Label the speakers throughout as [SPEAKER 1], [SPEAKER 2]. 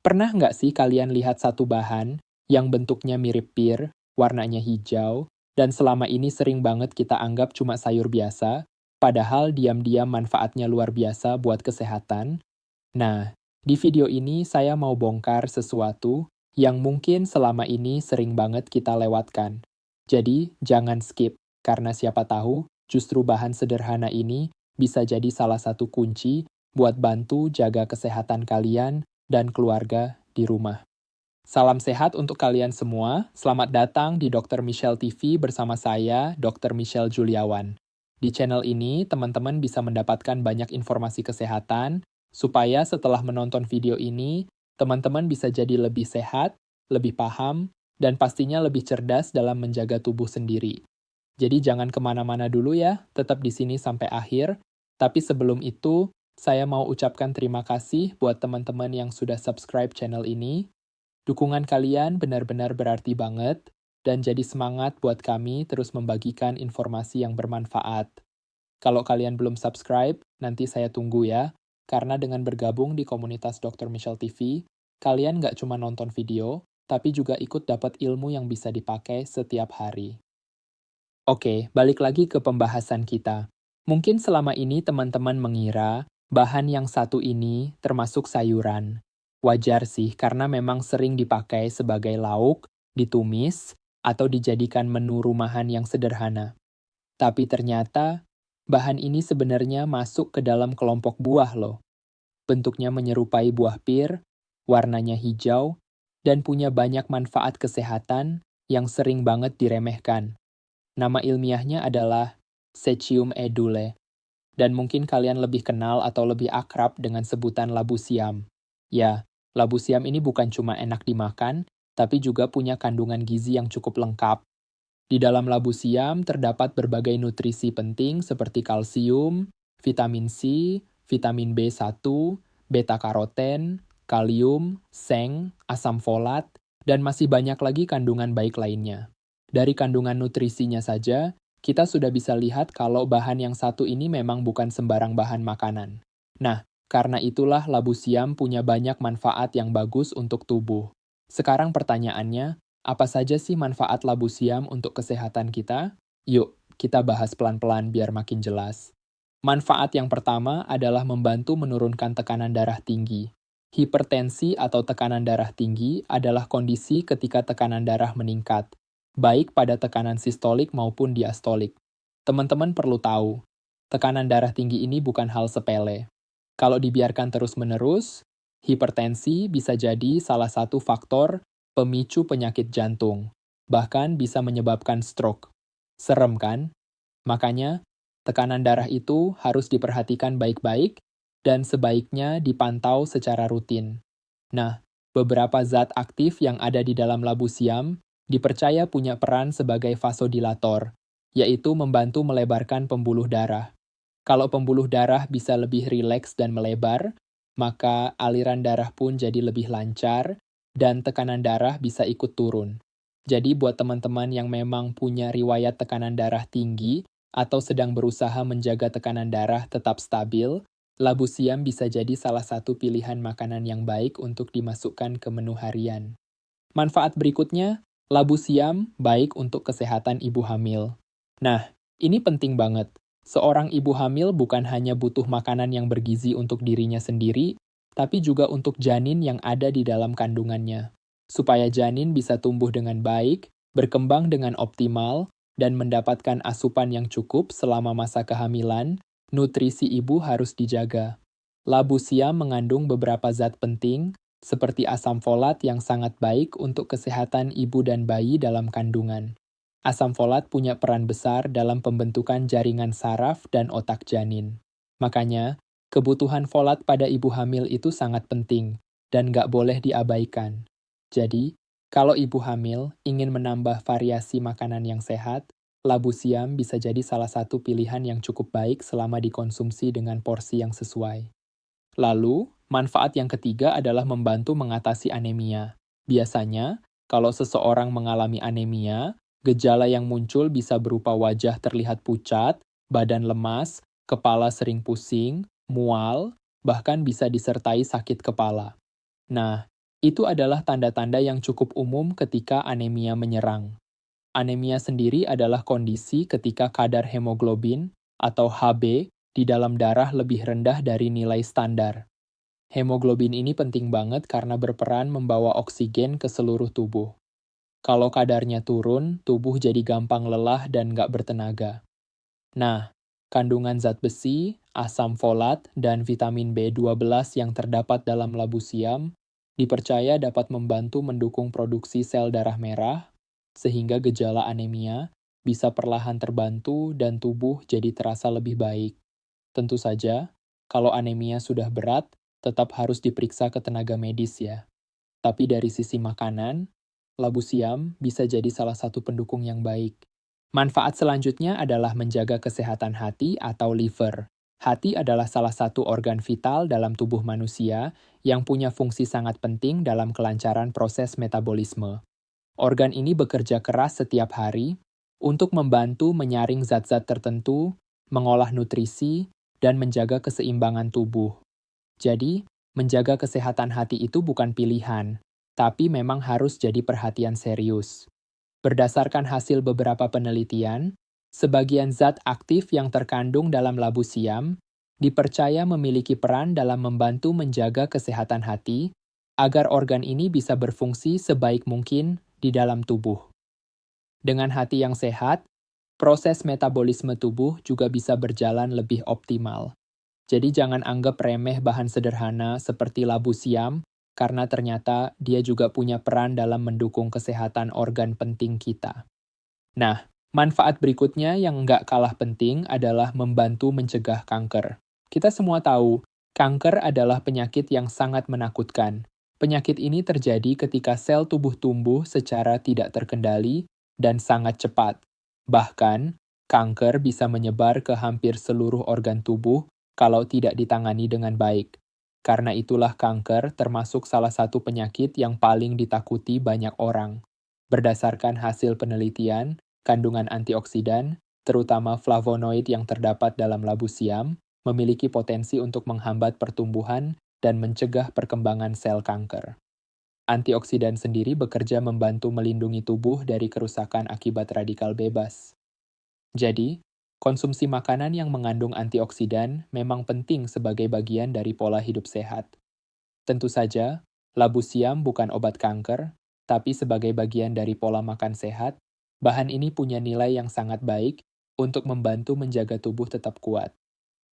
[SPEAKER 1] Pernah nggak sih kalian lihat satu bahan yang bentuknya mirip pir, warnanya hijau, dan selama ini sering banget kita anggap cuma sayur biasa, padahal diam-diam manfaatnya luar biasa buat kesehatan? Nah, di video ini saya mau bongkar sesuatu yang mungkin selama ini sering banget kita lewatkan. Jadi, jangan skip, karena siapa tahu justru bahan sederhana ini bisa jadi salah satu kunci buat bantu jaga kesehatan kalian dan keluarga di rumah. Salam sehat untuk kalian semua. Selamat datang di Dr. Michelle TV bersama saya, Dr. Michelle Juliawan. Di channel ini, teman-teman bisa mendapatkan banyak informasi kesehatan, supaya setelah menonton video ini, teman-teman bisa jadi lebih sehat, lebih paham, dan pastinya lebih cerdas dalam menjaga tubuh sendiri. Jadi jangan kemana-mana dulu ya, tetap di sini sampai akhir. Tapi sebelum itu, saya mau ucapkan terima kasih buat teman-teman yang sudah subscribe channel ini. Dukungan kalian benar-benar berarti banget, dan jadi semangat buat kami terus membagikan informasi yang bermanfaat. Kalau kalian belum subscribe, nanti saya tunggu ya, karena dengan bergabung di komunitas Dr. Michelle TV, kalian nggak cuma nonton video, tapi juga ikut dapat ilmu yang bisa dipakai setiap hari. Oke, balik lagi ke pembahasan kita. Mungkin selama ini teman-teman mengira bahan yang satu ini termasuk sayuran. Wajar sih, karena memang sering dipakai sebagai lauk, ditumis, atau dijadikan menu rumahan yang sederhana. Tapi ternyata, bahan ini sebenarnya masuk ke dalam kelompok buah loh. Bentuknya menyerupai buah pir, warnanya hijau, dan punya banyak manfaat kesehatan yang sering banget diremehkan. Nama ilmiahnya adalah Sechium edule, dan mungkin kalian lebih kenal atau lebih akrab dengan sebutan labu siam. Ya, labu siam ini bukan cuma enak dimakan, tapi juga punya kandungan gizi yang cukup lengkap. Di dalam labu siam terdapat berbagai nutrisi penting seperti kalsium, vitamin C, vitamin B1, beta-karoten, kalium, seng, asam folat, dan masih banyak lagi kandungan baik lainnya. Dari kandungan nutrisinya saja, kita sudah bisa lihat kalau bahan yang satu ini memang bukan sembarang bahan makanan. Nah, karena itulah labu siam punya banyak manfaat yang bagus untuk tubuh. Sekarang pertanyaannya, apa saja sih manfaat labu siam untuk kesehatan kita? Yuk, kita bahas pelan-pelan biar makin jelas. Manfaat yang pertama adalah membantu menurunkan tekanan darah tinggi. Hipertensi atau tekanan darah tinggi adalah kondisi ketika tekanan darah meningkat, baik pada tekanan sistolik maupun diastolik. Teman-teman perlu tahu, tekanan darah tinggi ini bukan hal sepele. Kalau dibiarkan terus-menerus, hipertensi bisa jadi salah satu faktor pemicu penyakit jantung, bahkan bisa menyebabkan stroke. Serem kan? Makanya, tekanan darah itu harus diperhatikan baik-baik dan sebaiknya dipantau secara rutin. Nah, beberapa zat aktif yang ada di dalam labu siam dipercaya punya peran sebagai vasodilator, yaitu membantu melebarkan pembuluh darah. Kalau pembuluh darah bisa lebih rileks dan melebar, maka aliran darah pun jadi lebih lancar, dan tekanan darah bisa ikut turun. Jadi buat teman-teman yang memang punya riwayat tekanan darah tinggi, atau sedang berusaha menjaga tekanan darah tetap stabil, labu siam bisa jadi salah satu pilihan makanan yang baik untuk dimasukkan ke menu harian. Manfaat berikutnya, labu siam baik untuk kesehatan ibu hamil. Nah, ini penting banget. Seorang ibu hamil bukan hanya butuh makanan yang bergizi untuk dirinya sendiri, tapi juga untuk janin yang ada di dalam kandungannya. Supaya janin bisa tumbuh dengan baik, berkembang dengan optimal, dan mendapatkan asupan yang cukup selama masa kehamilan, nutrisi ibu harus dijaga. Labu siam mengandung beberapa zat penting, seperti asam folat yang sangat baik untuk kesehatan ibu dan bayi dalam kandungan. Asam folat punya peran besar dalam pembentukan jaringan saraf dan otak janin. Makanya, kebutuhan folat pada ibu hamil itu sangat penting dan nggak boleh diabaikan. Jadi, kalau ibu hamil ingin menambah variasi makanan yang sehat, labu siam bisa jadi salah satu pilihan yang cukup baik selama dikonsumsi dengan porsi yang sesuai. Lalu, manfaat yang ketiga adalah membantu mengatasi anemia. Biasanya, kalau seseorang mengalami anemia, gejala yang muncul bisa berupa wajah terlihat pucat, badan lemas, kepala sering pusing, mual, bahkan bisa disertai sakit kepala. Nah, Itu adalah tanda-tanda yang cukup umum ketika anemia menyerang. Anemia sendiri adalah kondisi ketika kadar hemoglobin atau Hb di dalam darah lebih rendah dari nilai standar. Hemoglobin ini penting banget karena berperan membawa oksigen ke seluruh tubuh. Kalau kadarnya turun, tubuh jadi gampang lelah dan nggak bertenaga. Nah, kandungan zat besi, asam folat, dan vitamin B12 yang terdapat dalam labu siam dipercaya dapat membantu mendukung produksi sel darah merah, sehingga gejala anemia bisa perlahan terbantu dan tubuh jadi terasa lebih baik. Tentu saja, kalau anemia sudah berat, tetap harus diperiksa ke tenaga medis ya. Tapi dari sisi makanan, labu siam bisa jadi salah satu pendukung yang baik. Manfaat selanjutnya adalah menjaga kesehatan hati atau liver. Hati adalah salah satu organ vital dalam tubuh manusia yang punya fungsi sangat penting dalam kelancaran proses metabolisme. Organ ini bekerja keras setiap hari untuk membantu menyaring zat-zat tertentu, mengolah nutrisi, dan menjaga keseimbangan tubuh. Jadi, menjaga kesehatan hati itu bukan pilihan, tapi memang harus jadi perhatian serius. Berdasarkan hasil beberapa penelitian, sebagian zat aktif yang terkandung dalam labu siam dipercaya memiliki peran dalam membantu menjaga kesehatan hati agar organ ini bisa berfungsi sebaik mungkin di dalam tubuh. Dengan hati yang sehat, proses metabolisme tubuh juga bisa berjalan lebih optimal. Jadi jangan anggap remeh bahan sederhana seperti labu siam, karena ternyata dia juga punya peran dalam mendukung kesehatan organ penting kita. Nah, manfaat berikutnya yang nggak kalah penting adalah membantu mencegah kanker. Kita semua tahu, kanker adalah penyakit yang sangat menakutkan. Penyakit ini terjadi ketika sel tubuh tumbuh secara tidak terkendali dan sangat cepat. Bahkan, kanker bisa menyebar ke hampir seluruh organ tubuh kalau tidak ditangani dengan baik. Karena itulah kanker termasuk salah satu penyakit yang paling ditakuti banyak orang. Berdasarkan hasil penelitian, kandungan antioksidan, terutama flavonoid yang terdapat dalam labu siam, memiliki potensi untuk menghambat pertumbuhan dan mencegah perkembangan sel kanker. Antioksidan sendiri bekerja membantu melindungi tubuh dari kerusakan akibat radikal bebas. Jadi, konsumsi makanan yang mengandung antioksidan memang penting sebagai bagian dari pola hidup sehat. Tentu saja, labu siam bukan obat kanker, tapi sebagai bagian dari pola makan sehat, bahan ini punya nilai yang sangat baik untuk membantu menjaga tubuh tetap kuat.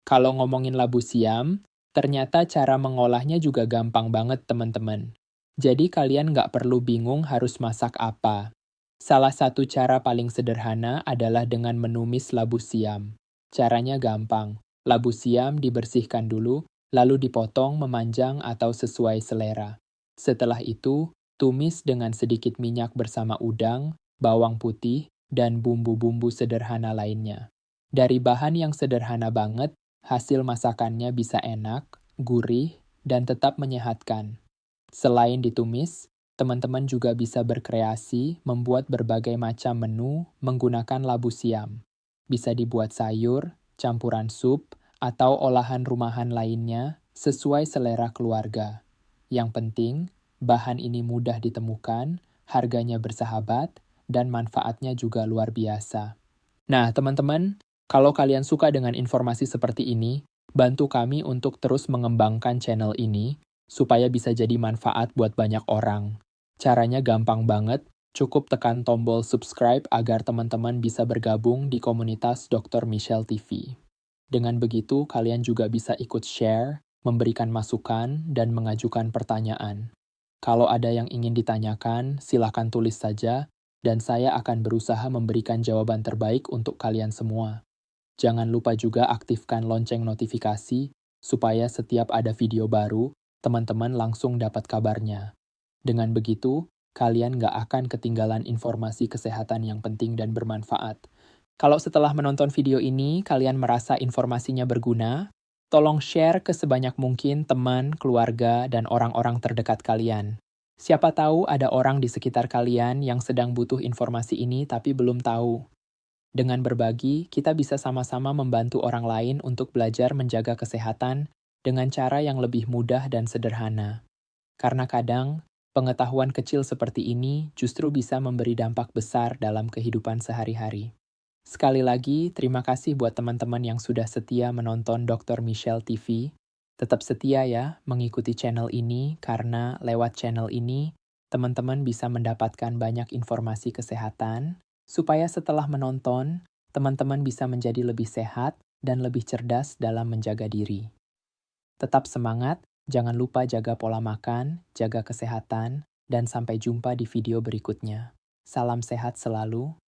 [SPEAKER 1] Kalau ngomongin labu siam, ternyata cara mengolahnya juga gampang banget teman-teman. Jadi kalian nggak perlu bingung harus masak apa. Salah satu cara paling sederhana adalah dengan menumis labu siam. Caranya gampang. Labu siam dibersihkan dulu, lalu dipotong memanjang atau sesuai selera. Setelah itu, tumis dengan sedikit minyak bersama udang, bawang putih, dan bumbu-bumbu sederhana lainnya. Dari bahan yang sederhana banget, hasil masakannya bisa enak, gurih, dan tetap menyehatkan. Selain ditumis, teman-teman juga bisa berkreasi membuat berbagai macam menu menggunakan labu siam. Bisa dibuat sayur, campuran sup, atau olahan rumahan lainnya sesuai selera keluarga. Yang penting, bahan ini mudah ditemukan, harganya bersahabat, dan manfaatnya juga luar biasa. Nah, teman-teman, kalau kalian suka dengan informasi seperti ini, bantu kami untuk terus mengembangkan channel ini, supaya bisa jadi manfaat buat banyak orang. Caranya gampang banget, cukup tekan tombol subscribe agar teman-teman bisa bergabung di komunitas Dr. Michelle TV. Dengan begitu, kalian juga bisa ikut share, memberikan masukan, dan mengajukan pertanyaan. Kalau ada yang ingin ditanyakan, silakan tulis saja, dan saya akan berusaha memberikan jawaban terbaik untuk kalian semua. Jangan lupa juga aktifkan lonceng notifikasi, supaya setiap ada video baru, teman-teman langsung dapat kabarnya. Dengan begitu, kalian nggak akan ketinggalan informasi kesehatan yang penting dan bermanfaat. Kalau setelah menonton video ini, kalian merasa informasinya berguna, tolong share ke sebanyak mungkin teman, keluarga, dan orang-orang terdekat kalian. Siapa tahu ada orang di sekitar kalian yang sedang butuh informasi ini tapi belum tahu. Dengan berbagi, kita bisa sama-sama membantu orang lain untuk belajar menjaga kesehatan dengan cara yang lebih mudah dan sederhana. Karena kadang, Pengetahuan kecil seperti ini justru bisa memberi dampak besar dalam kehidupan sehari-hari. Sekali lagi, terima kasih buat teman-teman yang sudah setia menonton Dr. Michelle TV. Tetap setia ya mengikuti channel ini karena lewat channel ini, teman-teman bisa mendapatkan banyak informasi kesehatan, supaya setelah menonton, teman-teman bisa menjadi lebih sehat dan lebih cerdas dalam menjaga diri. Tetap semangat, jangan lupa jaga pola makan, jaga kesehatan, dan sampai jumpa di video berikutnya. Salam sehat selalu.